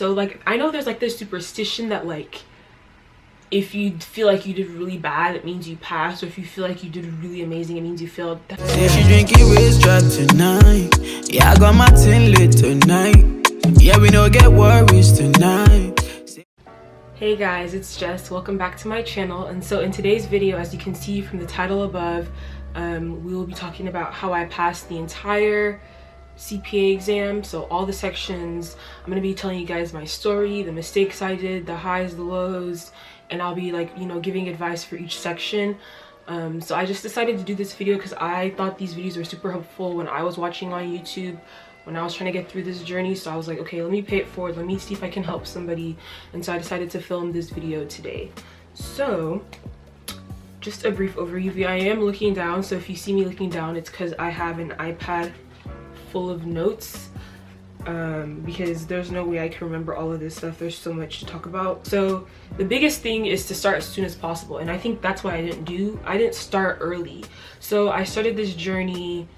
So like I know there's like this superstition that like if you feel like you did really bad, it means you passed, or if you feel like you did really amazing, it means you failed. Say she drinking with drop tonight. Yeah, I got my tin lit tonight. Yeah, we don't get worries tonight. Hey guys, it's Jess. Welcome back to my channel. And so in today's video, as you can see from the title above, we will be talking about how I passed the entire CPA exam. So all the sections, I'm going to be telling you guys my story, the mistakes I did, the highs, the lows, and I'll be like, giving advice for each section. So I just decided to do this video because I thought these videos were super helpful when I was watching on YouTube, when I was trying to get through this journey. So I was like, okay, let me pay it forward, let me see if I can help somebody. And so I decided to film this video today. So just a brief overview. I am looking down, so if you see me looking down, it's because I have an iPad full of notes, because there's no way I can remember all of this stuff. There's so much to talk about. So the biggest thing is to start as soon as possible, and I think that's what I didn't start early. So I started this journey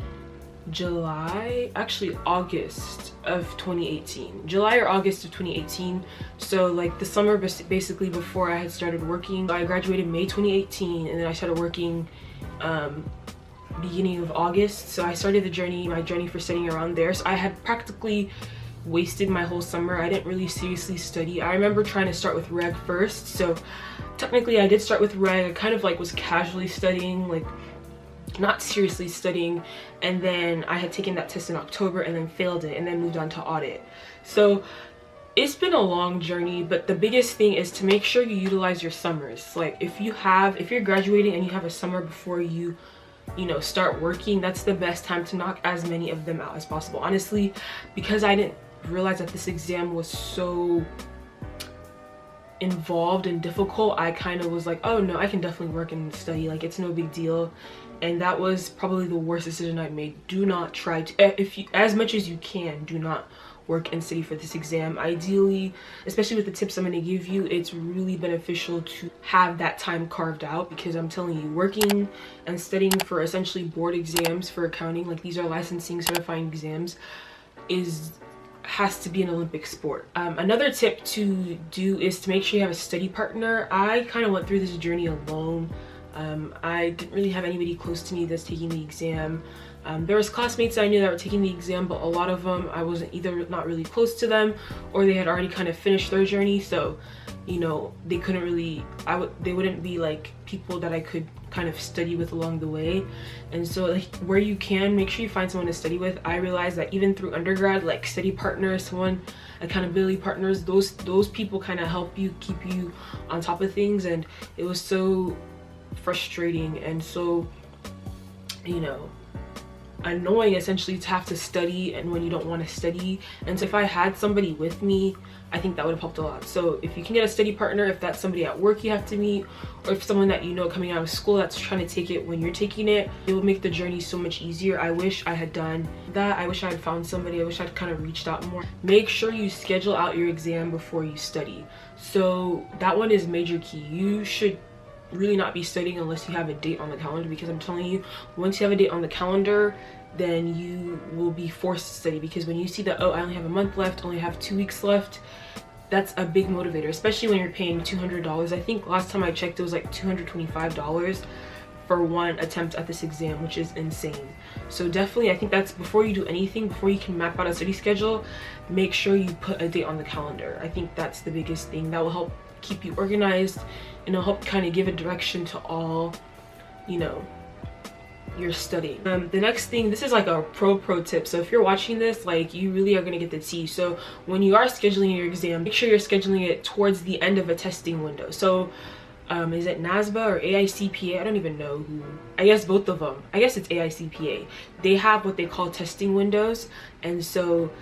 August of 2018, July or August of 2018. So like the summer basically before I had started working. I graduated May 2018, and then I started working beginning of August. So I started my journey for studying around there. So I had practically wasted my whole summer. I didn't really seriously study. I remember trying to start with reg first. So technically I did start with reg. I kind of like was casually studying, like not seriously studying, and then I had taken that test in October and then failed it and then moved on to audit. So it's been a long journey, but the biggest thing is to make sure you utilize your summers. Like if you're graduating and you have a summer before you start working, that's the best time to knock as many of them out as possible. Honestly, because I didn't realize that this exam was so involved and difficult, I kind of was like, oh no, I can definitely work and study, like it's no big deal. And that was probably the worst decision I made. Do not try to, as much as you can, do not work and study for this exam. Ideally, especially with the tips I'm going to give you, it's really beneficial to have that time carved out, because I'm telling you, working and studying for essentially board exams for accounting, like these are licensing certifying exams, has to be an Olympic sport. Another tip to do is to make sure you have a study partner. I kind of went through this journey alone. I didn't really have anybody close to me that's taking the exam. There was classmates I knew that were taking the exam, but a lot of them I wasn't either not really close to them, or they had already kind of finished their journey. So they couldn't really, they wouldn't be like people that I could kind of study with along the way. And so like where you can, make sure you find someone to study with. I realized that even through undergrad, like study partners, accountability partners, those people kind of help you, keep you on top of things. And it was so frustrating and so annoying essentially to have to study and when you don't want to study. And so if I had somebody with me, I think that would have helped a lot. So if you can get a study partner, if that's somebody at work you have to meet, or if someone that coming out of school that's trying to take it when you're taking it, it will make the journey so much easier. I wish I had done that. I wish I had found somebody. I wish I'd kind of reached out more. Make sure you schedule out your exam before you study. So that one is major key. You should really not be studying unless you have a date on the calendar, because I'm telling you, once you have a date on the calendar, then you will be forced to study. Because when you see that, oh, I only have a month left, only have 2 weeks left, that's a big motivator, especially when you're paying $200. I think last time I checked it was like $225 for one attempt at this exam, which is insane. So definitely, I think that's before you do anything, before you can map out a study schedule, make sure you put a date on the calendar. I think that's the biggest thing. That will help keep you organized, and it'll help kind of give a direction to all your studying. The next thing, this is like a pro tip, so if you're watching this, like you really are going to get the tea. So when you are scheduling your exam, make sure you're scheduling it towards the end of a testing window. So is it NASBA or AICPA? I don't even know who. I guess both of them. I guess it's AICPA. They have what they call testing windows. And so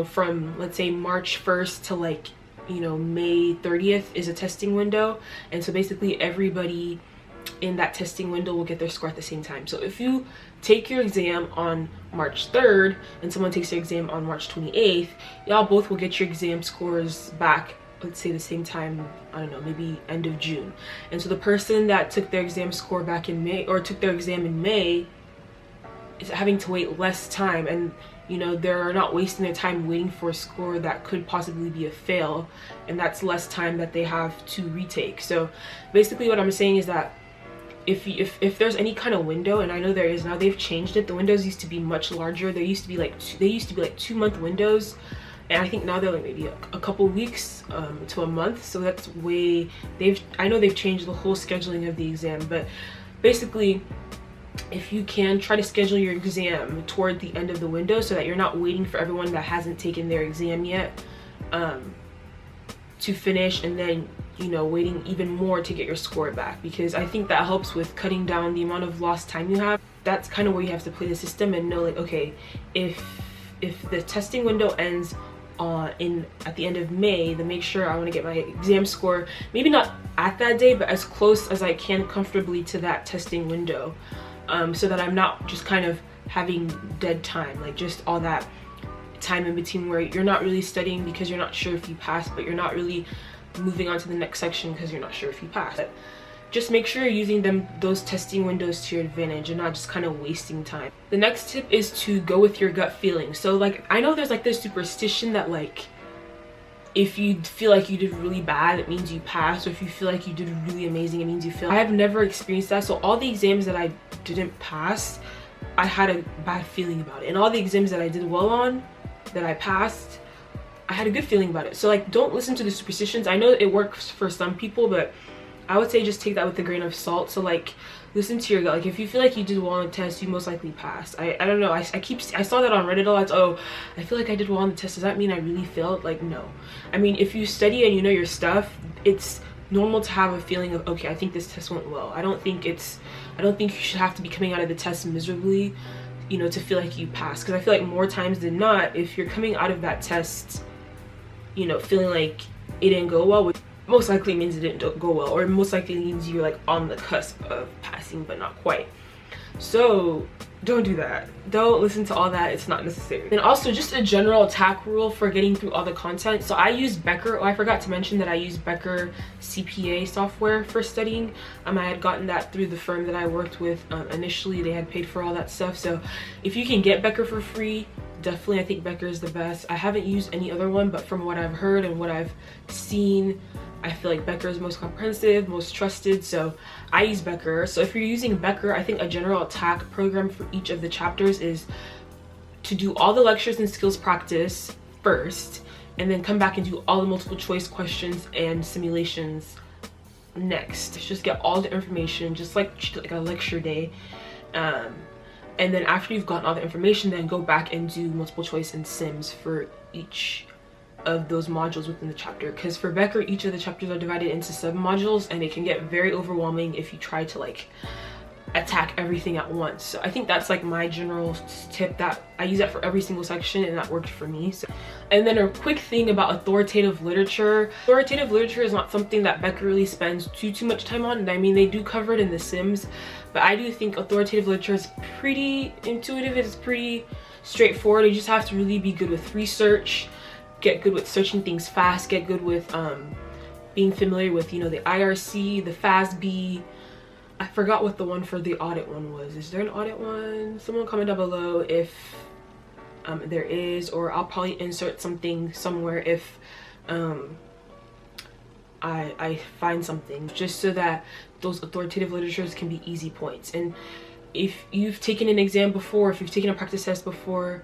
from let's say March 1st to like May 30th is a testing window. And so basically everybody in that testing window will get their score at the same time. So if you take your exam on March 3rd and someone takes their exam on March 28th, y'all both will get your exam scores back, let's say the same time, I don't know, maybe end of June. And so the person that took their exam score back in May, or took their exam in May, is having to wait less time. And you know, they're not wasting their time waiting for a score that could possibly be a fail, and that's less time that they have to retake. So basically what I'm saying is that if there's any kind of window, and I know there is now, they've changed it. The windows used to be much larger. They used to be like 2-month windows, and I think now they're like maybe a couple weeks to a month. So that's way, I know they've changed the whole scheduling of the exam, but basically if you can, try to schedule your exam toward the end of the window so that you're not waiting for everyone that hasn't taken their exam yet to finish, and then, you know, waiting even more to get your score back, because I think that helps with cutting down the amount of lost time you have. That's kind of where you have to play the system and know, like, okay, if the testing window ends at the end of May, then make sure I want to get my exam score, maybe not at that day, but as close as I can comfortably to that testing window, so that I'm not just kind of having dead time, like just all that time in between where you're not really studying because you're not sure if you pass, but you're not really moving on to the next section because you're not sure if you pass. But just make sure you're using those testing windows to your advantage and not just kind of wasting time. The next tip is to go with your gut feeling. So like, I know there's like this superstition that like, if you feel like you did really bad, it means you passed, or if you feel like you did really amazing, it means you failed. I have never experienced that. So all the exams that I didn't pass, I had a bad feeling about it, and all the exams that I did well on, that I passed, I had a good feeling about it. So like, don't listen to the superstitions. I know it works for some people, but I would say just take that with a grain of salt. So like, listen to your gut. Like, if you feel like you did well on the test, you most likely passed. I don't know, I saw that on Reddit a lot. Oh, I feel like I did well on the test, does that mean I really failed? Like, no. I mean, if you study and you know your stuff, it's normal to have a feeling of, okay, I think this test went well. I don't think you should have to be coming out of the test miserably, you know, to feel like you passed. Because I feel like more times than not, if you're coming out of that test, you know, feeling like it didn't go well, which most likely means it didn't go well, or most likely means you're like on the cusp of passing but not quite. So don't do that. Don't listen to all that. It's not necessary. And also, just a general attack rule for getting through all the content. So I use Becker. Oh, I forgot to mention that I use Becker CPA software for studying. I had gotten that through the firm that I worked with initially. They had paid for all that stuff. So if you can get Becker for free, definitely, I think Becker is the best. I haven't used any other one, but from what I've heard and what I've seen, I feel like Becker is most comprehensive, most trusted, so I use Becker. So if you're using Becker, I think a general attack program for each of the chapters is to do all the lectures and skills practice first, and then come back and do all the multiple choice questions and simulations next. Just get all the information, just like a lecture day. And then after you've gotten all the information, then go back and do multiple choice and sims for each of those modules within the chapter. Because for Becker, each of the chapters are divided into sub-modules, and it can get very overwhelming if you try to like attack everything at once. So I think that's like my general tip, that I use that for every single section, and that worked for me. So, and then a quick thing about authoritative literature. Authoritative literature is not something that Becker really spends too much time on, and I mean, they do cover it in the sims, but I do think authoritative literature is pretty intuitive. It's pretty straightforward. You just have to really be good with research, get good with searching things fast, get good with being familiar with, you know, the IRC, the FASB. I forgot what the one for the audit one was. Is there an audit one? Someone comment down below if there is, or I'll probably insert something somewhere if I find something, just so that those authoritative literatures can be easy points. And if you've taken an exam before, if you've taken a practice test before,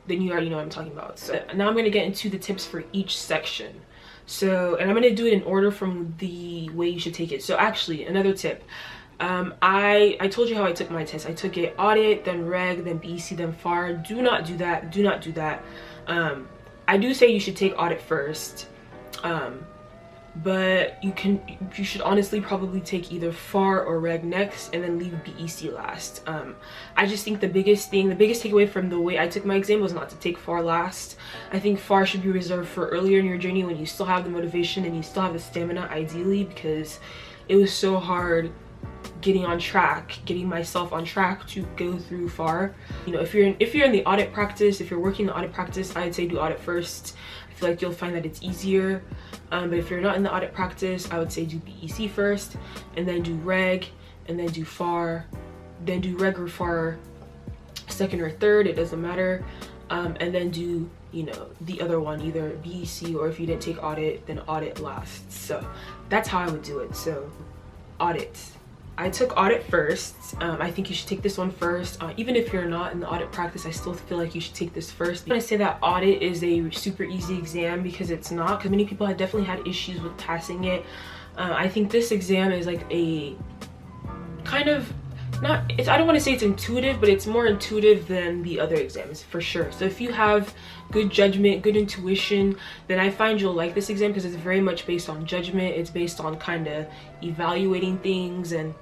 then you already know what I'm talking about. So now I'm going to get into the tips for each section. So, and I'm going to do it in order from the way you should take it. So actually, another tip. I told you how I took my test. I took it audit, then reg, then BEC, then FAR. Do not do that. Do not do that. I do say you should take audit first. But you should honestly probably take either FAR or reg next, and then leave BEC last. I just think the biggest takeaway from the way I took my exam was not to take FAR last. I think FAR should be reserved for earlier in your journey, when you still have the motivation and you still have the stamina, ideally, because it was so hard getting myself on track to go through FAR. You know, if you're in the audit practice, if you're working the audit practice, I'd say do audit first. I feel like you'll find that it's easier. But if you're not in the audit practice, I would say do BEC first, and then do reg, and then do FAR, then do reg or FAR second or third, it doesn't matter. and then do, you know, the other one, either B, C, or if you didn't take audit, then audit last. So that's how I would do it. So audit. I took audit first. I think you should take this one first. Even if you're not in the audit practice, I still feel like you should take this first. I say that audit is a super easy exam because it's not, because many people have definitely had issues with passing it. I think this exam is like a kind of, not, it's, I don't want to say it's intuitive, but it's more intuitive than the other exams for sure. So if you have good judgment, good intuition, then I find you'll like this exam because it's very much based on judgment. It's based on kind of evaluating things, and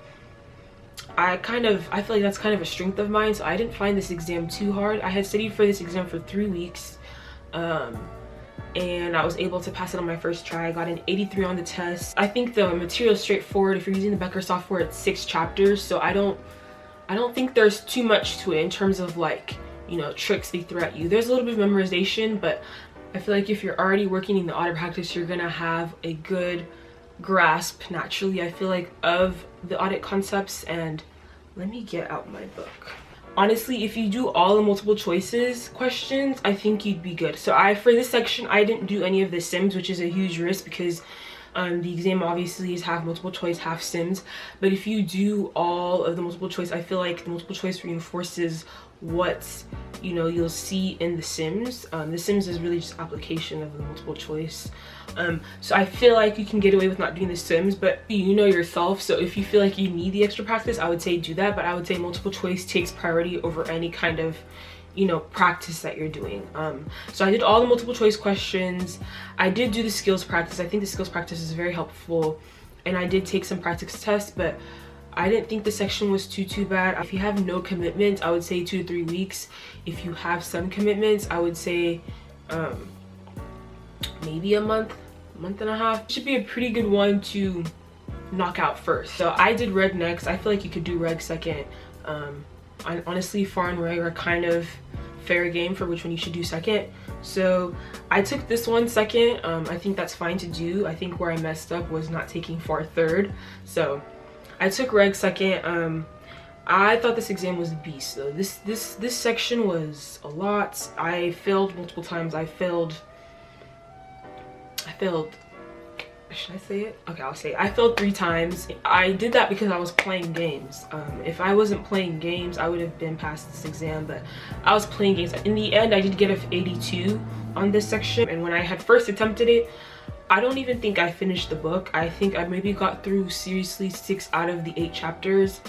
I feel like that's kind of a strength of mine. So I didn't find this exam too hard. I had studied for this exam for 3 weeks, and I was able to pass it on my first try. I got an 83 on the test. I think the material is straightforward. If you're using the Becker software, it's 6 chapters, so I don't think there's too much to it in terms of like, you know, tricks they throw at you. There's a little bit of memorization, but I feel like if you're already working in the audit practice, you're gonna have a good grasp naturally, I feel like, of the audit concepts. And let me get out my book. Honestly, if you do all the multiple choices questions, I think you'd be good. So for this section, I didn't do any of the sims, which is a huge risk because the exam obviously is half multiple choice, half sims. But if you do all of the multiple choice, I feel like the multiple choice reinforces what, you know, you'll see in the sims. The sims is really just application of the multiple choice. So I feel like you can get away with not doing the sims, but you know yourself. So if you feel like you need the extra practice, I would say do that. But I would say multiple choice takes priority over any kind of, you know, practice that you're doing. So I did all the multiple choice questions. I did do the skills practice. I think the skills practice is very helpful, and I did take some practice tests, but I didn't think the section was too bad. If you have no commitments, I would say 2 to 3 weeks. If you have some commitments, I would say maybe a month and a half. It should be a pretty good one to knock out first. So I did reg next. I feel like you could do reg second. Honestly, FAR and reg are kind of fair game for which one you should do second. So I took this one second. I think that's fine to do. I think where I messed up was not taking FAR third. So I took reg second. I thought this exam was a beast though. This section was a lot. I failed multiple times. I failed, should I say it? Okay, I'll say it. I failed 3 times. I did that because I was playing games. If I wasn't playing games, I would have been past this exam, but I was playing games. In the end, I did get an 82 on this section, and when I had first attempted it, I don't even think I finished the book. I think I maybe got through seriously 6 out of the 8 chapters.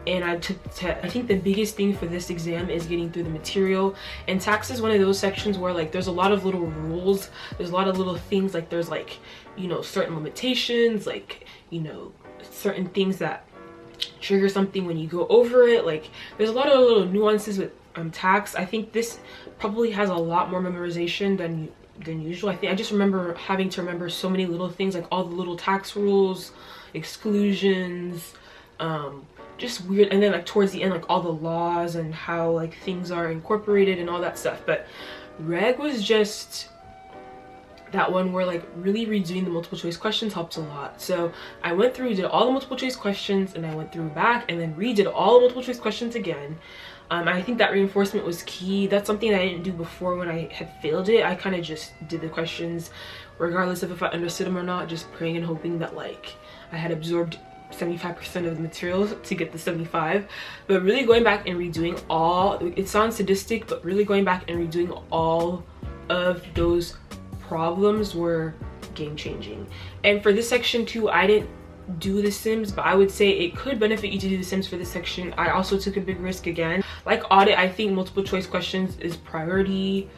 And I think the biggest thing for this exam is getting through the material. And tax is one of those sections where like there's a lot of little rules, there's a lot of little things, like there's like, you know, certain limitations, like, you know, certain things that trigger something when you go over it. Like there's a lot of little nuances with tax. I think this probably has a lot more memorization than usual. I just remember having to remember so many little things, like all the little tax rules, exclusions, just weird, and then like towards the end, like all the laws and how like things are incorporated and all that stuff. But reg was just that one where like really redoing the multiple choice questions helps a lot. So I went through, did all the multiple choice questions, and I went through back and then redid all the multiple choice questions again. I think that reinforcement was key. That's something that I didn't do before when I had failed it. I kind of just did the questions regardless of if I understood them or not, just praying and hoping that like I had absorbed 75% of the materials to get the 75. But really going back and redoing all, it sounds sadistic, but really going back and redoing all of those problems were game changing. And for this section too, I didn't do the sims, but I would say it could benefit you to do the sims for this section. I also took a big risk again. Like audit, I think multiple choice questions is priority.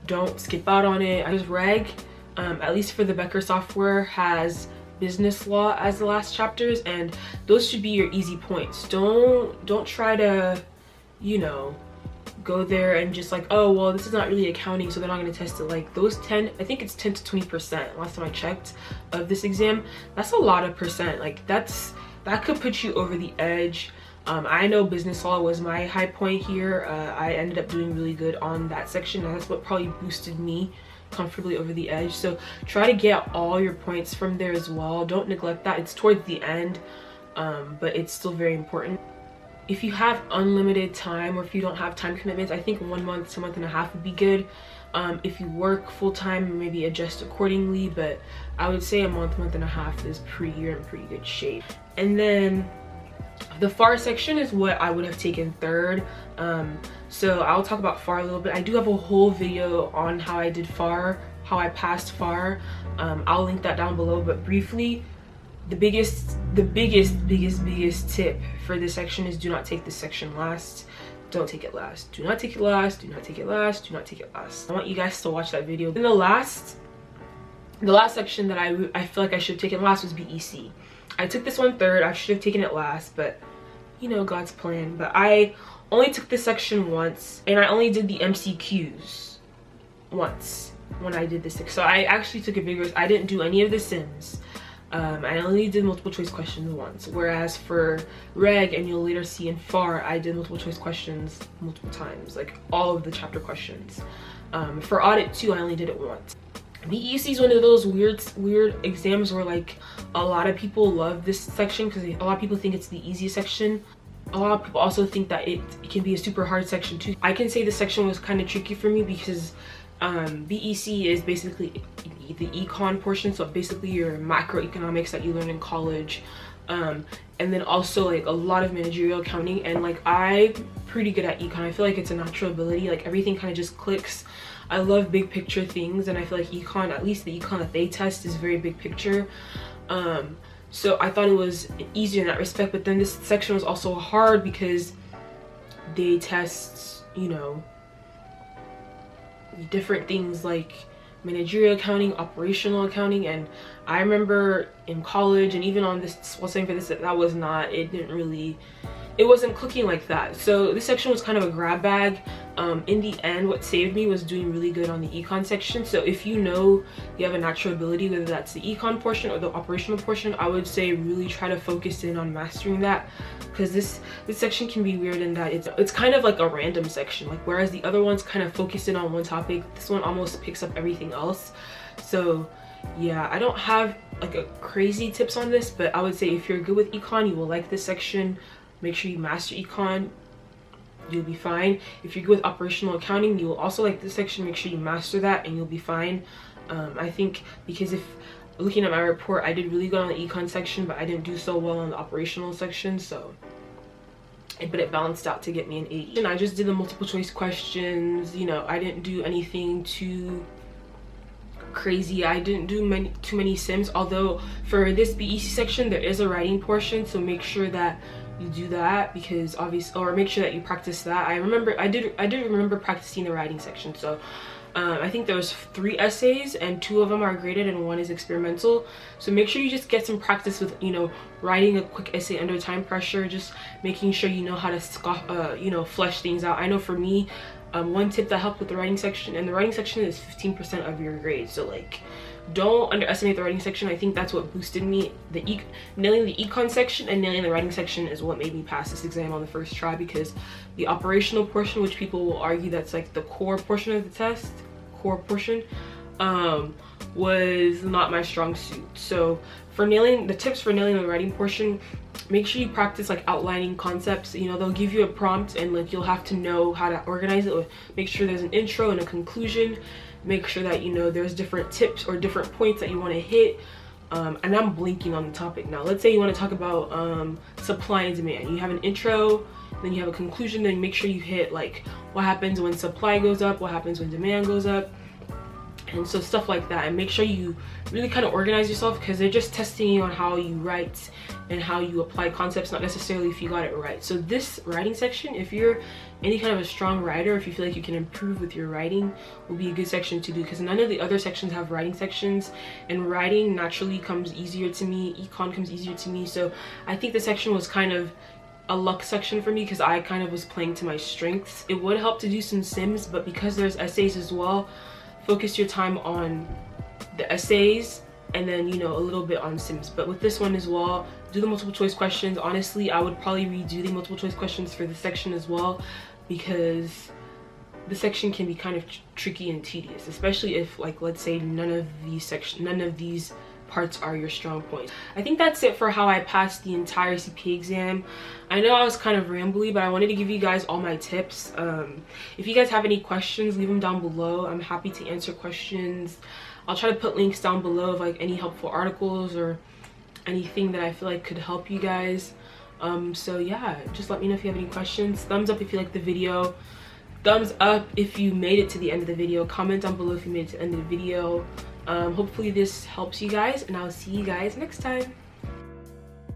Don't skip out on it. I just reg, at least for the Becker software, has business law as the last chapters, and those should be your easy points. Don't try to, you know, go there and just like, oh well, this is not really accounting, so they're not going to test it. Like those 10, I think it's 10 to 20% last time I checked of this exam. That's a lot of percent. Like that could put you over the edge. I know business law was my high point here. I ended up doing really good on that section, and that's what probably boosted me comfortably over the edge. So try to get all your points from there as well. Don't neglect that. It's towards the end, but it's still very important. if you have unlimited time, or if you don't have time commitments, I think 1 month to 1.5 months would be good. If you work full-time, maybe adjust accordingly, but I would say a month, 1.5 months is you're in pretty good shape. And then the FAR section is what I would have taken third. So I'll talk about FAR a little bit. I do have a whole video on how I did FAR, how I passed FAR. I'll link that down below, but briefly, the biggest tip for this section is do not take this section last. Don't take it last. Do not take it last. Do not take it last. Do not take it last. I want you guys to watch that video. And the last section that I feel like I should have taken last was BEC. I took this one third. I should have taken it last, but you know, God's plan. But I only took this section once, and I only did the MCQs once when I did this. So I actually took a vigorous, I didn't do any of the sims. I only did multiple choice questions once, whereas for reg, and you'll later see in FAR, I did multiple choice questions multiple times, like all of the chapter questions. For audit too, I only did it once. BEC is one of those weird exams where like a lot of people love this section because a lot of people think it's the easiest section. A lot of people also think that it can be a super hard section too. I can say this section was kind of tricky for me because BEC is basically the econ portion, so basically your macroeconomics that you learn in college, and then also like a lot of managerial accounting. And like I'm pretty good at econ. I feel like it's a natural ability, like everything kind of just clicks. I love big picture things, and I feel like econ, at least the econ that they test, is very big picture. So I thought it was easier in that respect, but then this section was also hard because they test, you know, different things like managerial accounting, operational accounting. And I remember in college, and even on this, while saying for this, that was not, it wasn't clicking like that. So this section was kind of a grab bag. In the end, what saved me was doing really good on the econ section. So if you know you have a natural ability, whether that's the econ portion or the operational portion, I would say really try to focus in on mastering that, because this section can be weird in that it's kind of like a random section. Like whereas the other ones kind of focus in on one topic, this one almost picks up everything else. So yeah, I don't have like a crazy tips on this, but I would say if you're good with econ, you will like this section. Make sure you master econ, you'll be fine. If you're good with operational accounting, you will also like this section. Make sure you master that and you'll be fine. I think because if looking at my report, I did really good on the econ section, but I didn't do so well on the operational section, so but it balanced out to get me an 80. And I just did the multiple choice questions. You know, I didn't do anything too crazy. I didn't do too many sims, although for this BEC section there is a writing portion, so make sure that you do that, because obviously, or make sure that you practice that. I did remember practicing the writing section. So I think there was 3 essays and 2 of them are graded and 1 is experimental. So make sure you just get some practice with, you know, writing a quick essay under time pressure, just making sure you know how to you know, flesh things out. I know for me, one tip that helped with the writing section, and the writing section is 15% of your grade, so like don't underestimate the writing section. I think that's what boosted me. Nailing the econ section and nailing the writing section is what made me pass this exam on the first try, because the operational portion, which people will argue that's like the core portion of the test, was not my strong suit. So for nailing the tips for nailing the writing portion, make sure you practice like outlining concepts. You know, they'll give you a prompt and like you'll have to know how to organize it. Make sure there's an intro and a conclusion. Make sure that you know there's different tips or different points that you want to hit. And I'm blinking on the topic now. Let's say you want to talk about supply and demand. You have an intro, then you have a conclusion, then make sure you hit like what happens when supply goes up, what happens when demand goes up, and so stuff like that. And make sure you really kind of organize yourself, because they're just testing you on how you write and how you apply concepts, not necessarily if you got it right. So this writing section, if you're any kind of a strong writer, if you feel like you can improve with your writing, will be a good section to do, because none of the other sections have writing sections, and writing naturally comes easier to me. Econ comes easier to me. So I think the section was kind of a luck section for me, because I kind of was playing to my strengths. It would help to do some sims, but because there's essays as well, focus your time on the essays and then, you know, a little bit on sims. But with this one as well, do the multiple choice questions. Honestly, I would probably redo the multiple choice questions for this section as well, because the section can be kind of tricky and tedious, especially if, like, let's say none of these parts are your strong points. I think that's it for how I passed the entire CPA exam. I know I was kind of rambly, but I wanted to give you guys all my tips. If you guys have any questions, leave them down below. I'm happy to answer questions. I'll try to put links down below of like any helpful articles or anything that I feel like could help you guys. So yeah, just let me know if you have any questions. Thumbs up if you like the video. Thumbs up if you made it to the end of the video. Comment down below if you made it to the end of the video. Hopefully this helps you guys, and I'll see you guys next time.